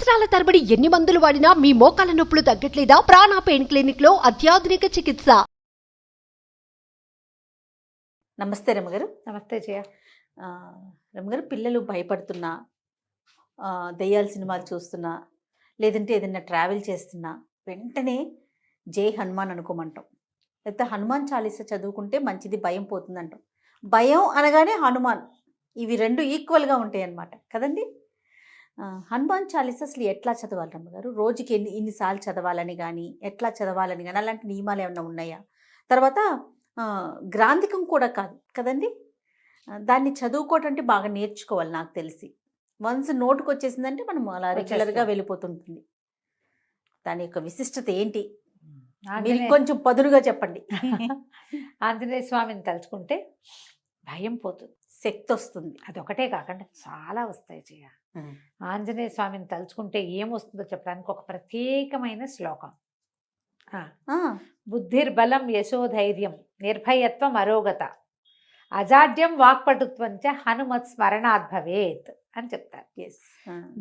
సంవత్సరాల తరబడి ఎన్ని మందులు వాడినా మీ మోకాల నొప్పులు తగ్గట్లేదా? ప్రాణ పెయిన్ క్లినిక్ లో అత్యాధునిక చికిత్స. నమస్తే రమగారు. నమస్తే జయ. రమగారు, పిల్లలు భయపడుతున్నా, దెయ్యాల సినిమాలు చూస్తున్నా, లేదంటే ఏదైనా ట్రావెల్ చేస్తున్నా వెంటనే జై హనుమాన్ అనుకోమంటాం. లేకపోతే హనుమాన్ చాలీసా చదువుకుంటే మంచిది, భయం పోతుందంటాం. భయం అనగానే హనుమాన్, ఇవి రెండు ఈక్వల్గా ఉంటాయి అన్నమాట కదండి. హనుమాన్ చాలీసా అసలు ఎట్లా చదవాలి రమ్మగారు? రోజుకి ఇన్నిసార్లు చదవాలని కానీ, ఎట్లా చదవాలని కానీ అలాంటి నియమాలు ఏమైనా ఉన్నాయా? తర్వాత గ్రాంధికం కూడా కాదు కదండి, దాన్ని చదువుకోవటం అంటే బాగా నేర్చుకోవాలి. నాకు తెలిసి వన్స్ నోటుకు వచ్చేసిందంటే మనం అలా రెగ్యులర్గా వెళ్ళిపోతుంటుంది. దాని యొక్క విశిష్టత ఏంటి? మీరు కొంచెం పదునుగా చెప్పండి. ఆంజనేయ స్వామిని తలుచుకుంటే భయం పోతుంది, శక్తి వస్తుంది. అదొకటే కాకుండా చాలా వస్తాయి జయ. ఆంజనేయ స్వామిని తలుచుకుంటే ఏమొస్తుందో చెప్పడానికి ఒక ప్రత్యేకమైన శ్లోకం. బుద్ధిర్బలం యశోధైర్యం నిర్భయత్వం అరోగత అజాడ్యం వాక్పటుత్వం చ హనుమత్ స్మరణాత్ భవేత్ అని చెప్తారు.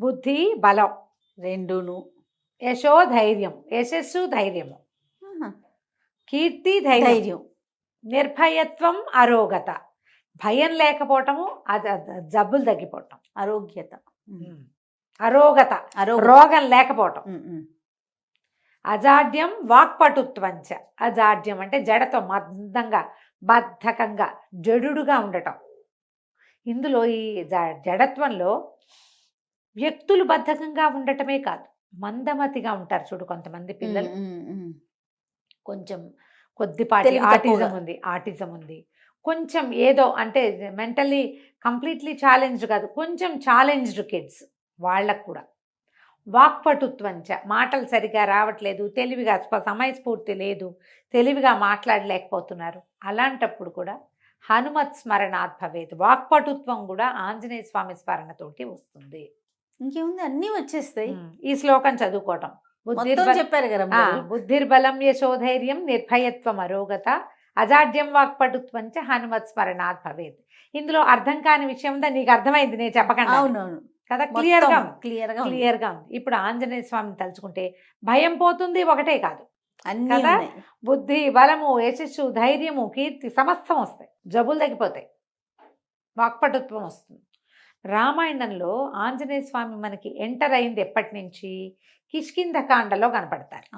బుద్ధి బలం రెండును, యశోధైర్యం యశస్సు ధైర్యము, కీర్తి ధైర్యం, నిర్భయత్వం అరోగత భయం లేకపోవటము, జబ్బులు తగ్గిపోవటం, ఆరోగ్యత, అరోగత రోగం లేకపోవటం, అజాడ్యం వాక్పటుత్వంచ అజాడ్యం అంటే జడతో మందంగా బద్ధకంగా జడుగా ఉండటం. ఇందులో ఈ జడత్వంలో వ్యక్తులు బద్ధకంగా ఉండటమే కాదు, మందమతిగా ఉంటారు చూడు కొంతమంది పిల్లలు. కొంచెం కొద్దిపాటి ఆటిజం ఉంది, కొంచెం ఏదో అంటే మెంటల్లీ కంప్లీట్లీ ఛాలెంజ్డ్ కాదు, కొంచెం ఛాలెంజ్డ్ కిడ్స్. వాళ్ళకు కూడా వాక్పటుత్వంచ మాటలు సరిగా రావట్లేదు, తెలివిగా సమయస్ఫూర్తి లేదు, తెలివిగా మాట్లాడలేకపోతున్నారు. అలాంటప్పుడు కూడా హనుమత్ స్మరణాత్ భవేత్, వాక్పటుత్వం కూడా ఆంజనేయ స్వామి స్మరణతోటి వస్తుంది. ఇంకేముంది, అన్నీ వచ్చేస్తాయి. ఈ శ్లోకం చదువుకోవటం. చెప్పారు కదా, బుద్ధిర్బలం యశోధైర్యం నిర్భయత్వం అరోగత అజాడ్యం వాక్పటుత్వం చ హనుమత్ స్మరణాత్ భవేత్. ఇందులో అర్థం కాని విషయం ఉందా? నీకు అర్థమైంది నేను చెప్పకుండా. అవునవును కదా, క్లియర్గా ఉంది. ఇప్పుడు ఆంజనేయ స్వామిని తలుచుకుంటే భయం పోతుంది, ఒకటే కాదు కదా, బుద్ధి బలము యశస్సు ధైర్యము కీర్తి సమస్తం వస్తాయి, జబ్బులు తగ్గిపోతాయి, వాక్పటుత్వం వస్తుంది. రామాయణంలో ఆంజనేయ స్వామి మనకి ఎంటర్ అయింది ఎప్పటి నుంచి? కిష్కింధకాండలో కనపడతారు.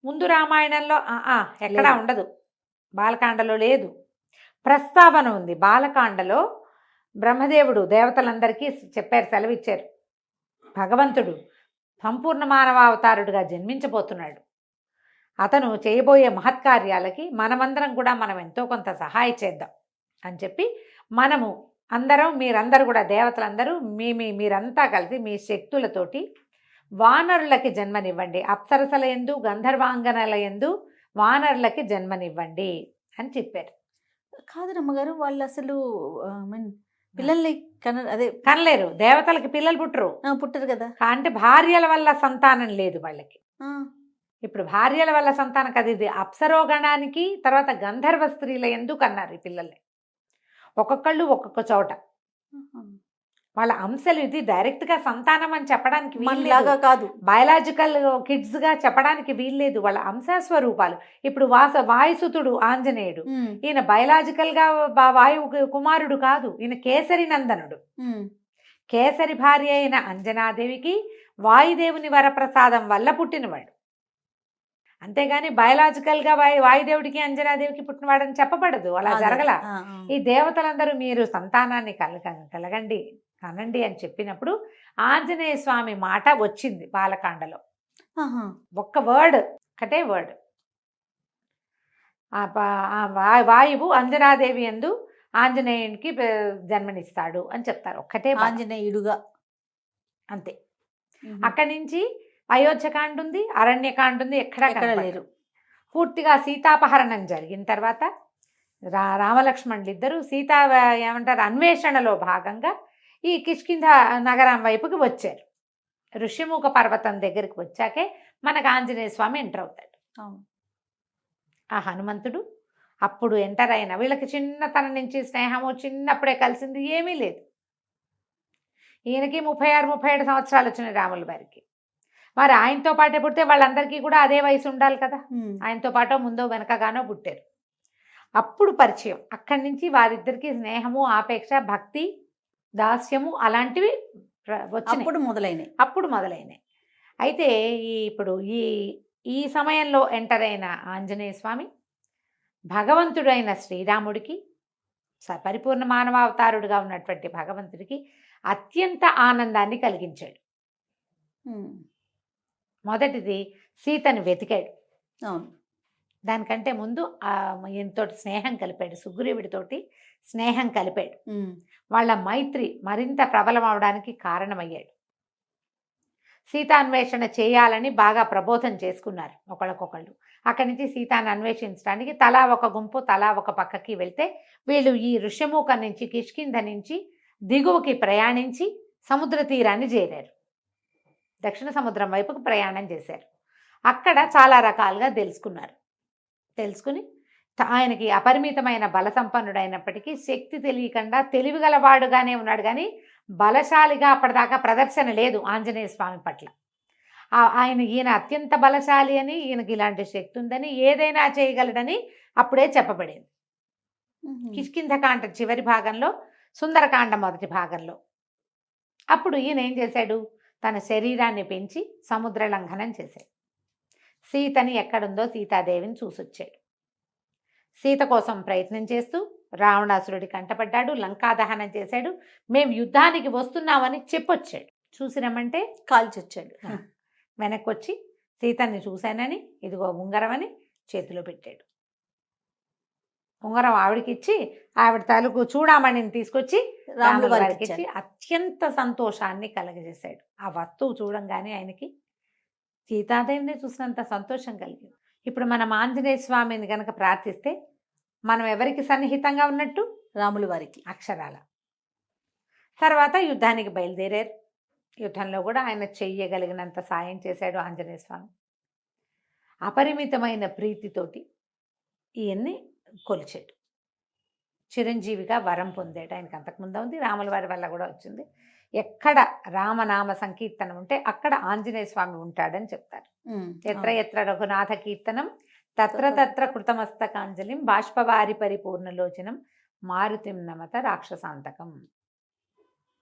ముందు రామాయణంలో ఎక్కడా ఉండదు, బాలకాండలో లేదు. ప్రస్తావన ఉంది. బాలకాండలో బ్రహ్మదేవుడు దేవతలందరికీ చెప్పారు, సెలవిచ్చారు, భగవంతుడు సంపూర్ణ మానవావతారుడుగా జన్మించబోతున్నాడు, అతను చేయబోయే మహత్కార్యాలకి మనమందరం కూడా మనం ఎంతో కొంత సహాయం చేద్దాం అని చెప్పి, మనము అందరం మీరందరూ కూడా దేవతలందరూ మీరంతా కలిసి మీ శక్తులతోటి వానరులకి జన్మనివ్వండి, అప్సరసల యందు గంధర్వాంగనల యందు వానరులకి జన్మనివ్వండి అని చెప్పారు. కాదు రమ్మగారు, వాళ్ళు అసలు పిల్లల్ని కనలేరు, దేవతలకి పిల్లలు పుట్టరు కదా. అంటే భార్యల వల్ల సంతానం లేదు వాళ్ళకి. ఇప్పుడు భార్యల వల్ల సంతానం కదా, ఇది అప్సరోగణానికి తర్వాత గంధర్వ స్త్రీల ఎందుకు అన్నారు ఈ పిల్లల్ని. ఒక్కొక్కళ్ళు ఒక్కొక్క చోట వాళ్ళ అంశాలు. ఇది డైరెక్ట్గా సంతానం అని చెప్పడానికి వీల్లాగా కాదు, బయలాజికల్ కిడ్స్గా చెప్పడానికి వీల్లేదు, వాళ్ళ అంశస్వరూపాలు. ఇప్పుడు వాయుసుతుడు ఆంజనేయుడు, ఈయన బయలాజికల్గా వాయువు కుమారుడు కాదు, ఈయన కేసరి నందనుడు. కేసరి భార్య అయిన అంజనాదేవికి వాయుదేవుని వరప్రసాదం వల్ల పుట్టినవాడు, అంతేగాని బయలాజికల్గా వాయుదేవుడికి అంజనాదేవికి పుట్టినవాడని చెప్పబడదు, అలా జరగల. ఈ దేవతలందరూ మీరు సంతానాన్ని కనండి అని చెప్పినప్పుడు ఆంజనేయ స్వామి మాట వచ్చింది బాలకాండలో. ఒకటే వర్డ్ వాయువు అంజనాదేవి యందు ఆంజనేయునికి జన్మనిస్తాడు అని చెప్తారు. ఒక్కటే ఆంజనేయుడుగా, అంతే. అక్కడి నుంచి అయోధ్యకాండ ఉంది, అరణ్యకాండ ఉంది, ఎక్కడ లేరు. పూర్తిగా సీతాపహరణం జరిగిన తర్వాత రామలక్ష్మణులు ఇద్దరు అన్వేషణలో భాగంగా ఈ కిష్కింధ నగరం వైపుకి వచ్చారు. ఋషిముఖ పర్వతం దగ్గరికి వచ్చాకే మనకు ఆంజనేయ స్వామి ఎంటర్ అవుతాడు. ఆ హనుమంతుడు అప్పుడు ఎంటర్ అయిన వీళ్ళకి చిన్నతనం నుంచి స్నేహము, చిన్నప్పుడే కలిసింది ఏమీ లేదు. ఈయనకి 36-37 సంవత్సరాలు వచ్చినాయి రాముల వారికి. మరి ఆయనతో పాటే పుడితే వాళ్ళందరికీ కూడా అదే వయసు ఉండాలి కదా. ఆయనతో పాటు ముందో వెనకగానో పుట్టారు. అప్పుడు పరిచయం, అక్కడి నుంచి వారిద్దరికి స్నేహము, ఆపేక్ష, భక్తి, దాస్యము అలాంటివి వచ్చినాయి. అప్పుడు మొదలైనాయి. అయితే ఇప్పుడు ఈ సమయంలో ఎంటర్ అయిన ఆంజనేయ స్వామి భగవంతుడైన శ్రీరాముడికి, పరిపూర్ణ మానవావతారుడుగా ఉన్నటువంటి భగవంతుడికి అత్యంత ఆనందాన్ని కలిగించాడు. మొదటిది సీతను వెతికాడు. దానికంటే ముందు ఈయనతోటి స్నేహం కలిపాడు, సుగ్రీవుడితోటి స్నేహం కలిపాడు. వాళ్ళ మైత్రి మరింత ప్రబలం అవడానికి కారణమయ్యాడు. సీతాన్వేషణ చేయాలని బాగా ప్రబోధం చేసుకున్నారు ఒకళ్ళకొకళ్ళు. అక్కడి నుంచి సీతాన్ని అన్వేషించడానికి తలా ఒక గుంపు, తలా ఒక పక్కకి వెళ్తే వీళ్ళు ఈ ఋష్యమూక నుంచి, కిష్కింధ నుంచి దిగువకి ప్రయాణించి సముద్ర తీరాన్ని చేరారు. దక్షిణ సముద్రం వైపుకు ప్రయాణం చేశారు. అక్కడ చాలా రకాలుగా తెలుసుకుని ఆయనకి అపరిమితమైన బల సంపన్నుడైనప్పటికీ శక్తి తెలియకుండా తెలివిగలవాడుగానే ఉన్నాడు, కానీ బలశాలిగా అప్పటిదాకా ప్రదర్శన లేదు ఆంజనేయ స్వామి పట్ల. ఈయన అత్యంత బలశాలి అని, ఈయనకి ఇలాంటి శక్తి ఉందని, ఏదైనా చేయగలడని అప్పుడే చెప్పబడింది. కిష్కింధకాండ చివరి భాగంలో, సుందరకాండ మొదటి భాగంలో. అప్పుడు ఈయన ఏం చేశాడు, తన శరీరాన్ని పెంచి సముద్ర లంఘనం చేశాడు. సీతని ఎక్కడుందో సీతాదేవిని చూసొచ్చాడు. సీత కోసం ప్రయత్నం చేస్తూ రావణాసురుడి కంటపడ్డాడు, లంకా దహనం చేశాడు. మేము యుద్ధానికి వస్తున్నామని చెప్పొచ్చాడు. చూసి రమ్మంటే కాల్చొచ్చాడు. వెనక్కి వచ్చి సీతని చూశానని, ఇదిగో ఉంగరం అని చేతిలో పెట్టాడు. ఉంగరం ఆవిడకి ఇచ్చి, ఆవిడ తాలూకు చూడామణిని తీసుకొచ్చి రాముల వారికి ఇచ్చి అత్యంత సంతోషాన్ని కలగజేశాడు. ఆ వస్తువు చూడంగానే ఆయనకి సీతాదేవిని చూసినంత సంతోషం కలిగింది. ఇప్పుడు మనం ఆంజనేయ స్వామిని కనుక ప్రార్థిస్తే మనం ఎవరికి సన్నిహితంగా ఉన్నట్టు? రాముల వారికి. అక్షరాల. తర్వాత యుద్ధానికి బయలుదేరారు. యుద్ధంలో కూడా ఆయన చెయ్యగలిగినంత సాయం చేశాడు ఆంజనేయ స్వామి. అపరిమితమైన ప్రీతితోటి ఈయన్ని కొలిచాడు. చిరంజీవిగా వరం పొందాడు. ఆయనకు అంతకుముందు ఉంది, రాముల వారి వల్ల కూడా వచ్చింది. ఎక్కడ రామనామ సంకీర్తనం ఉంటే అక్కడ ఆంజనేయ స్వామి ఉంటాడని చెప్తారు. ఎత్ర ఎత్ర రఘునాథ కీర్తనం తత్ర తత్ర కృతమస్తకాంజలిం బాష్పవారి పరిపూర్ణలోచనం మారుతిం నమత రాక్షసాంతకం.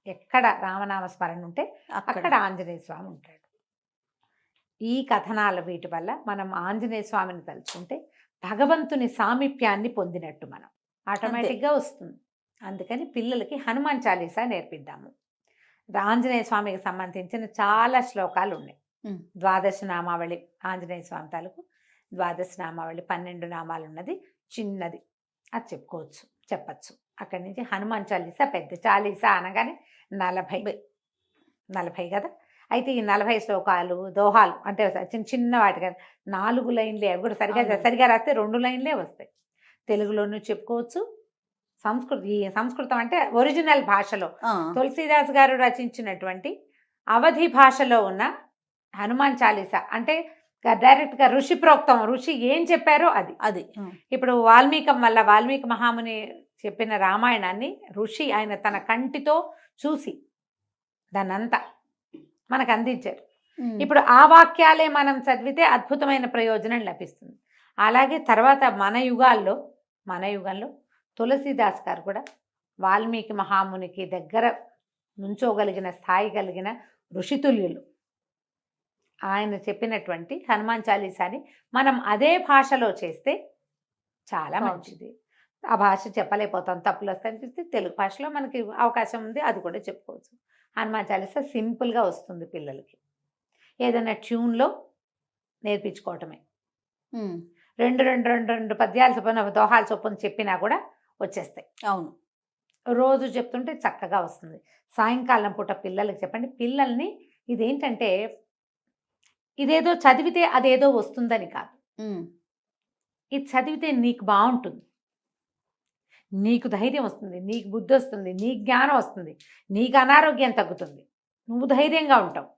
ఎక్కడ రామనామ స్మరణ ఉంటే అక్కడ ఆంజనేయ స్వామి ఉంటాడు. ఈ కథనాల వీటి వల్ల మనం ఆంజనేయ స్వామిని తలుచుకుంటే భగవంతుని సామీప్యాన్ని పొందినట్టు మనం ఆటోమేటిక్గా వస్తుంది. అందుకని పిల్లలకి హనుమాన్ చాలీసా నేర్పిద్దాము. ఆంజనేయ స్వామికి సంబంధించిన చాలా శ్లోకాలు ఉన్నాయి. 12 నామావళి, ఆంజనేయ స్వామి తాలూకు 12 నామావళి, 12 నామాలు ఉన్నది, చిన్నది, అది చెప్పచ్చు. అక్కడి నుంచి హనుమాన్ చాలీసా పెద్ద చాలీసా అనగానే 40 కదా. అయితే ఈ 40 శ్లోకాలు, దోహాలు అంటే చిన్న వాటి కదా, 4 లైన్లే. అవి కూడా సరిగా రాస్తే 2 లైన్లే వస్తాయి. తెలుగులోనూ చెప్పుకోవచ్చు. సంస్కృతం అంటే ఒరిజినల్ భాషలో తులసీదాస్ గారు రచించినటువంటి అవధి భాషలో ఉన్న హనుమాన్ చాలీసా అంటే డైరెక్ట్గా ఋషి ప్రోక్తం, ఋషి ఏం చెప్పారో అది. ఇప్పుడు వాల్మీకి మహాముని చెప్పిన రామాయణాన్ని ఋషి ఆయన తన కంటితో చూసి దాన్నంతా మనకు అందించారు. ఇప్పుడు ఆ వాక్యాలే మనం చదివితే అద్భుతమైన ప్రయోజనం లభిస్తుంది. అలాగే తర్వాత మన యుగంలో తులసీదాస్ గారు కూడా వాల్మీకి మహామునికి దగ్గర నుంచోగలిగిన స్థాయి కలిగిన ఋషితుల్యులు. ఆయన చెప్పినటువంటి హనుమాన్ చాలీసాని మనం అదే భాషలో చేస్తే చాలా మంచిది. ఆ భాష చెప్పలేకపోతాం, తప్పులు వస్తాయని చెప్తే తెలుగు భాషలో మనకి అవకాశం ఉంది, అది కూడా చెప్పుకోవచ్చు. హనుమాన్ చాలీసా సింపుల్గా వస్తుంది పిల్లలకి. ఏదైనా ట్యూన్లో నేర్పించుకోవటమే. 2 పద్యాలు చొప్పున, దోహాల చొప్పున చెప్పినా కూడా వచ్చేస్తాయి. అవును, రోజు చెప్తుంటే చక్కగా వస్తుంది. సాయంకాలం పూట పిల్లలకి చెప్పండి. పిల్లల్ని ఇదేంటంటే ఇదేదో చదివితే అదేదో వస్తుందని కాదు. ఇది చదివితే నీకు బాగుంటుంది, నీకు ధైర్యం వస్తుంది, నీకు బుద్ధి వస్తుంది, నీకు జ్ఞానం వస్తుంది, నీకు అనారోగ్యం తగ్గుతుంది, నువ్వు ధైర్యంగా ఉంటావు,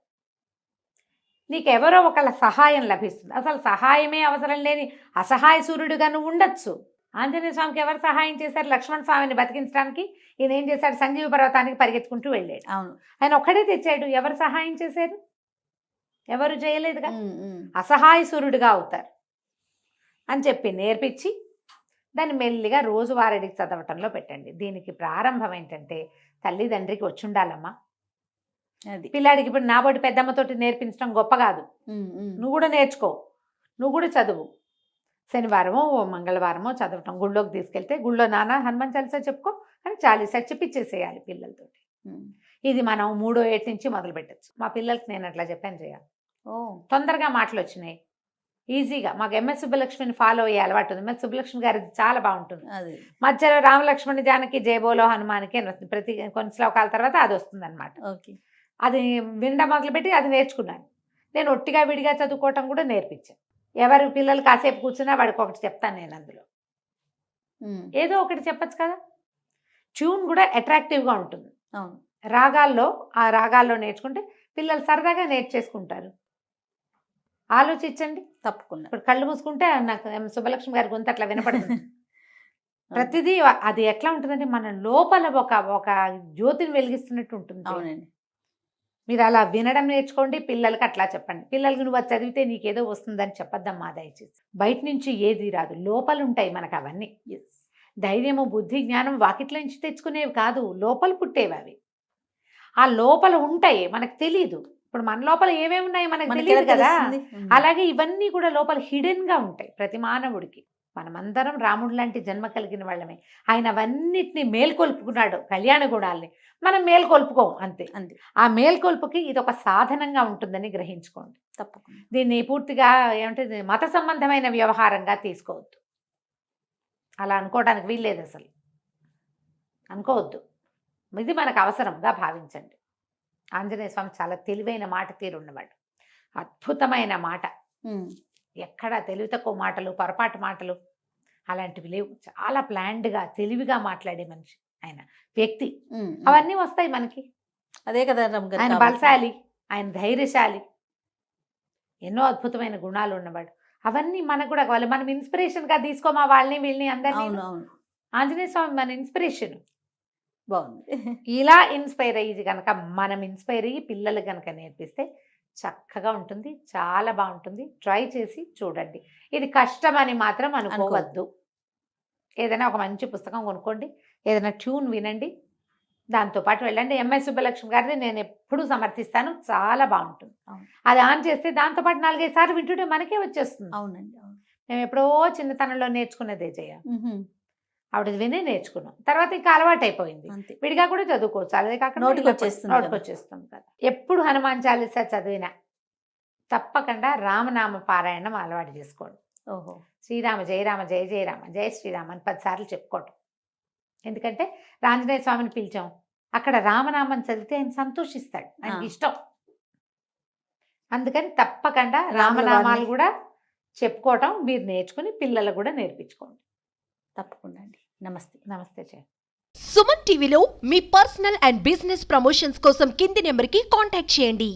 నీకు ఎవరో ఒకళ్ళ సహాయం లభిస్తుంది. అసలు సహాయమే అవసరం లేని అసహాయ సూర్యుడిగా నువ్వు ఉండొచ్చు. ఆంజనేయ స్వామికి ఎవరు సహాయం చేశారు? లక్ష్మణ స్వామిని బతికించడానికి ఈయన ఏం చేశాడు? సంజీవ పర్వతానికి పరిగెత్తుకుంటూ వెళ్ళాడు. అవును. ఆయన ఒక్కడే తెచ్చాడు. ఎవరు సహాయం చేశారు? ఎవరు చేయలేదుగా. ఉమ్, ఉమ్. అసహాయ సూర్యుడిగా అవుతారు అని చెప్పి నేర్పించి దాన్ని మెల్లిగా రోజువారీకి చదవటంలో పెట్టండి. దీనికి ప్రారంభం ఏంటంటే తల్లిదండ్రికి వచ్చి ఉండాలమ్మా. అది పిల్లాడికి ఇప్పుడు నాబోటి పెద్దమ్మతోటి నేర్పించడం గొప్ప కాదు. ఉమ్, ఉమ్. నువ్వు కూడా నేర్చుకో, నువ్వు కూడా చదువు. శనివారమో మంగళవారమో చదవటం, గుళ్ళోకి తీసుకెళ్తే గుళ్ళో నాన్న హనుమాన్ చాలీసా చెప్పుకో అని చాలీసా చెప్పిచ్చేసేయాలి పిల్లలతోటి. ఉమ్. ఇది మనం 3వ ఏటి నుంచి మొదలు పెట్టచ్చు. మా పిల్లలకి నేను అట్లా చెప్పాను చేయాలి. ఓ తొందరగా మాటలు వచ్చినాయి, ఈజీగా. మాకు ఎంఎస్ సుబ్బలక్ష్మిని ఫాలో అయ్యే అలవాటు ఉంది. ఎంఎస్ సుబ్బలక్ష్మి గారి చాలా బాగుంటుంది. అది మధ్యలో రామలక్ష్మణి జానకి జయబోలో హనుమానికి అని వస్తుంది. ప్రతి కొన్ని శ్లోకాల తర్వాత అది వస్తుంది అనమాట. ఓకే. అది వినడం మొదలుపెట్టి అది నేర్చుకున్నాను. నేను ఒట్టిగా విడిగా చదువుకోవటం కూడా నేర్పించాను. ఎవరు పిల్లలు కాసేపు కూర్చున్నా వాడికి ఒకటి చెప్తాను నేను. అందులో ఉమ్. ఏదో ఒకటి చెప్పచ్చు కదా. ట్యూన్ కూడా అట్రాక్టివ్గా ఉంటుంది. అవును. ఆ రాగాల్లో నేర్చుకుంటే పిల్లలు సరదాగా నేర్చేసుకుంటారు. ఆలోచించండి. తప్పకుండా. ఇప్పుడు కళ్ళు మూసుకుంటే నాకు సుబ్బలక్ష్మి గారి గొంతు అట్లా వినపడుతుంది. ప్రతిదీ అది ఎట్లా ఉంటుందంటే మన లోపల ఒక జ్యోతిని వెలిగిస్తున్నట్టు ఉంటుంది. అవునండి. మీరు అలా వినడం నేర్చుకోండి. పిల్లలకి అట్లా చెప్పండి. పిల్లలకి నువ్వు అది చదివితే నీకేదో వస్తుందని చెప్పొద్దమ్మా దయచేసి. బయట నుంచి ఏది రాదు, లోపల ఉంటాయి మనకు అవన్నీ. ధైర్యము, బుద్ధి, జ్ఞానం వాకిట్ల నుంచి తెచ్చుకునేవి కాదు, లోపల పుట్టేవి అవి. ఆ లోపల ఉంటాయి, మనకు తెలియదు. ఇప్పుడు మన లోపల ఏమేమి ఉన్నాయో మనకు తెలియదు కదా. అలాగే ఇవన్నీ కూడా లోపల హిడెన్ గా ఉంటాయి ప్రతి మానవుడికి. మనమందరం రాముడు లాంటి జన్మ కలిగిన వాళ్ళమే. ఆయన అవన్నిటిని మేల్కొల్పుకున్నాడు, కళ్యాణ గుణాలని. మనం మేల్కొల్పుకోం అంతే. అంతే. ఆ మేల్కొల్పుకి ఇది ఒక సాధనంగా ఉంటుందని గ్రహించుకోండి. తప్పకుండా. దీన్ని పూర్తిగా ఏమంటే మత సంబంధమైన వ్యవహారంగా తీసుకోవద్దు. అలా అనుకోవడానికి వీల్లేదు, అసలు అనుకోవద్దు. ఇది మనకు అవసరంగా భావించండి. ఆంజనేయ స్వామి చాలా తెలివైన మాట తీరున్నవాడు, అద్భుతమైన మాట. ఎక్కడ తెలివి తక్కువ మాటలు, పొరపాటు మాటలు అలాంటివి లేవు. చాలా ప్లాన్డ్గా తెలివిగా మాట్లాడే మనిషి ఆయన, వ్యక్తి. అవన్నీ వస్తాయి మనకి. అదే కదా రమ్గారు. ఆయన బలశాలి, ఆయన ధైర్యశాలి, ఎన్నో అద్భుతమైన గుణాలు ఉన్నవాడు. అవన్నీ మనకు కూడా కావాలి. మనం ఇన్స్పిరేషన్గా తీసుకోమా వాళ్ళని వీళ్ళని అందరినీ. అవును. ఆంజనేయ స్వామి మన ఇన్స్పిరేషన్. బాగుంది. ఇలా ఇన్స్పైర్ అయ్యి కనుక మనం ఇన్స్పైర్ అయ్యి పిల్లలు కనుక నేర్పిస్తే చక్కగా ఉంటుంది, చాలా బాగుంటుంది. ట్రై చేసి చూడండి. ఇది కష్టమని మాత్రం అనుకోవద్దు. ఏదైనా ఒక మంచి పుస్తకం కొనుక్కోండి, ఏదైనా ట్యూన్ వినండి, దాంతోపాటు వెళ్ళండి. ఎంఎస్ సుబ్బలక్ష్మి గారిది నేను ఎప్పుడూ సమర్థిస్తాను, చాలా బాగుంటుంది. అది ఆన్ చేస్తే దాంతోపాటు 4-5 సార్లు వింటుంటే మనకే వచ్చేస్తుంది. అవునండి. మేము ఎప్పుడో చిన్నతనంలో నేర్చుకునేదే ఆవిడ వినే నేర్చుకున్నాం. తర్వాత ఇంకా అలవాటు అయిపోయింది. విడిగా కూడా చదువుకోవచ్చు. అదే కాకుండా నోటికి వచ్చేస్తుంది కదా. ఎప్పుడు హనుమాన్ చాలీసా చదివినా తప్పకుండా రామనామ పారాయణం అలవాటు చేసుకోండి. ఓహో. శ్రీరామ జయ రామ జయ జయ రామ జయ శ్రీరామ అని 10 సార్లు చెప్పుకోవటం. ఎందుకంటే ఆంజనేయ స్వామిని పిలిచాం, అక్కడ రామనామం చదివితే ఆయన సంతోషిస్తాడు, ఆయనకి ఇష్టం. అందుకని తప్పకుండా రామనామాలు కూడా చెప్పుకోవటం మీరు నేర్చుకుని పిల్లలకు కూడా నేర్పించుకోండి. తప్పకుండా అండి. నమస్తే. నమస్తే చే. సుమన్ టీవీలో మీ పర్సనల్ అండ్ బిజినెస్ ప్రమోషన్స్ కోసం కింది నెంబర్కి కాంటాక్ట్ చేయండి.